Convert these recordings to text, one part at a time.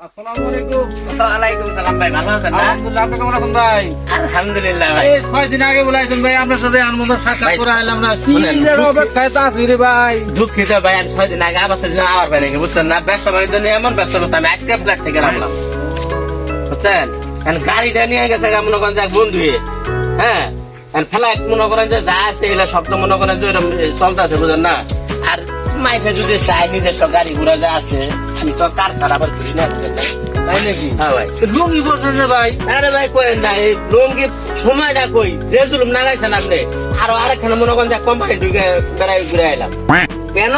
আসসালামু আলাইকুম। ওয়ালাইকুম সালাম ভাই, ভালো আছেন না? আলহামদুলিল্লাহ, আপনি কেমন আছেন ভাই? আলহামদুলিল্লাহ ভাই। এই 6 দিন আগে বলাইছেন ভাই, আপনার সাথে আনন্দ সাক্ষাৎ ভাই, করে আইলাম না। কি শুনেন, যে অপেক্ষায় তা আছি রে ভাই। দুঃখিত ভাই, আমি 6 দিন আগে আবার সেদিন আবার ভাই নাকি বুঝছেন না, ব্যবসা বাণিজ্য নিয়ে এমন ব্যস্ত অবস্থা, আমি আজকে ফ্ল্যাট থেকে নামলাম বুঝছেন। এখন গাড়িটা নিয়ে গেছে মনে করেন যে এক বন্ধুয়ে, হ্যাঁ ফ্ল্যাট মনে করেন যে যা আছে এগুলো সব তো মনে করেন যে এরকম চলতে আছে বুঝেন না। আর মাইঠে যদি চাই নিজস্ব গাড়ি ঘোড়া যা আছে, আমি তো কার ছাড়া আবার ঘুরি না বুঝেন না। তাই নাকি? হ্যাঁ ভাই। লুঙ্গি পরছেন রে ভাই। আরে ভাই করেন না, এই লুঙ্গি সময়টা কই যে জুলুম নাগাইছেন আপনি, আরো আরেকখানে মনে করেন যে কোম্পানি ঢুকে বেড়াই ঘুরে আইলাম, কেন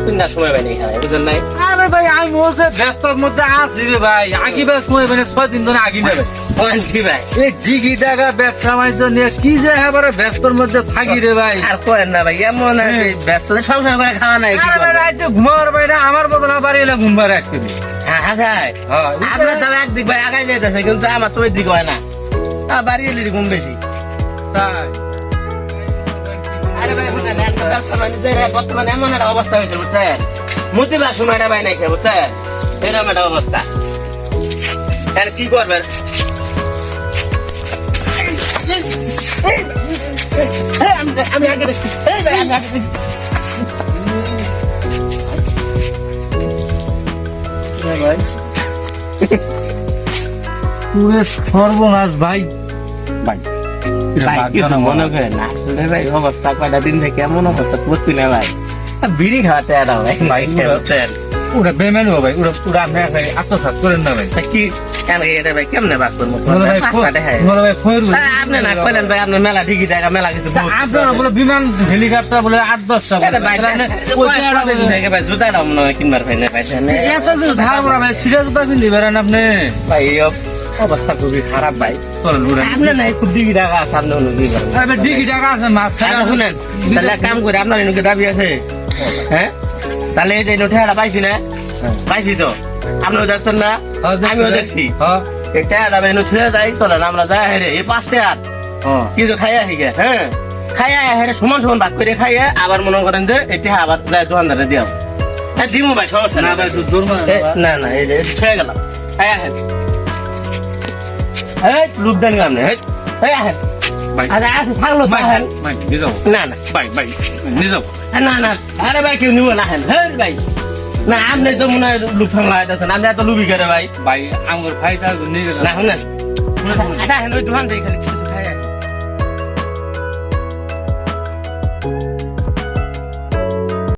পিন্দার সময় পাই নাই বুঝলেন নাই। আরে ভাই আমি ওসে ব্যস্তর মধ্যে আছি রে ভাই। আগে বেশ সময় মানে 6 দিন ধরে আগে নেবে। বলেন কি ভাই, এই ডিগি টাকা ব্যবসা বাণিজ্য নিয়ে কি যে এবারে ব্যস্তর মধ্যে থাকি রে ভাই। আর করেন না ভাই, এমন আর কি ব্যস্ত সংসার করে খাওয়া নাই। আরে ভাই রাইতে ঘুমাবার ভাই না, আমার মতো না বাড়ি এলে ঘুমবার রাখতে দিই। হ্যাঁ ভাই, হ্যাঁ, আপনার তো একদিক ভাই আগাই যাইতেছে, কিন্তু আমার তো ওই দিক হয় না, বাড়ি এলি ঘুম বেশি। তাই। আরে ভাই বুঝলেন, ব্যবসা বাণিজ্যের বর্তমানে এমন একটা অবস্থা হয়েছে বুঝছেন, মতিবার সময়টা ভাই নাই বুঝছেন, এরকম একটা অবস্থা। আর কি করবেন, আমি আগে দেখছি, আমি আগে দেখছি। ভাই পুরে সর্বনাশ ভাই। ভাই ভাই কিছু মনে করেন না, আসলে ভাই অবস্থা কয়টা দিন থেকে এমন অবস্থা বুঝছি না ভাই, বিড়ি খাওয়াতে আর ভাই ভাই বুঝছেন। ওরা বেমেন ভাই, ওরা পুরা আপনি আত্মসাৎ করেন না ভাই। তা কি কেন এটা ভাই কেমনে বাদ করবো ভাই আপনি না কইলেন ভাই, আপনার মেলা ঠিকই টাকা মেলা কিছু আপনারা বলে বিমান হেলিকপ্টার বলে 8-10টা ভাই জুতাটা মনে হয় কিনবার ভাই না ভাই এত কিছু ধার বলা ভাই, সিরিয়াস জুতা কিনতে পারেন আপনি। ভাই এই অবস্থা খুবই খারাপ ভাই। চলেন উড়েন। আপনি নাই খুব দিঘি টাকা আছে, আপনি অন্য কি করেন। আরে ডিগি টাকা আছে, মাছ খাই আচ্ছা শুনেন, তাহলে এক কাম করে আপনার এনুকে দাবি আছে, হ্যাঁ তাহলে এই যে নোটেটা পাইছি না, পাইছি তো আপনিও দেখছেন না, আমিও দেখছি। এই টায়ারটা এনে ছুঁয়ে যাই, চলেন আমরা যাই হেরে এই 5 টায়ার কিছু খাইয়া হিগে, হ্যাঁ খাইয়া হেরে সমান সমান ভাগ করে খাইয়া আবার মনে করেন যে এটা আবার যায় দোকানদারে দিও, হ্যাঁ দিমু ভাই সমস্যা না না ভাই জোর না না এই যে ছুঁয়ে গেলাম, হ্যাঁ হ্যাঁ হ্যাঁ লুক দেন আপনি, হ্যাঁ হ্যাঁ আচ্ছা আচ্ছা থাকলো না না ভাই ভাই নিয়ে যাবো। না না আরে ভাই কেউ নিব না, হ্যাঁ হ্যাঁ ভাই না আপনি তো মনে হয় লুক ফাংলা হইতেছেন, আপনি এত লুবি করে ভাই। ভাই আমার ভাই তার নিয়ে গেল না শুনেন, আচ্ছা হ্যাঁ ওই দোকান থেকে খালি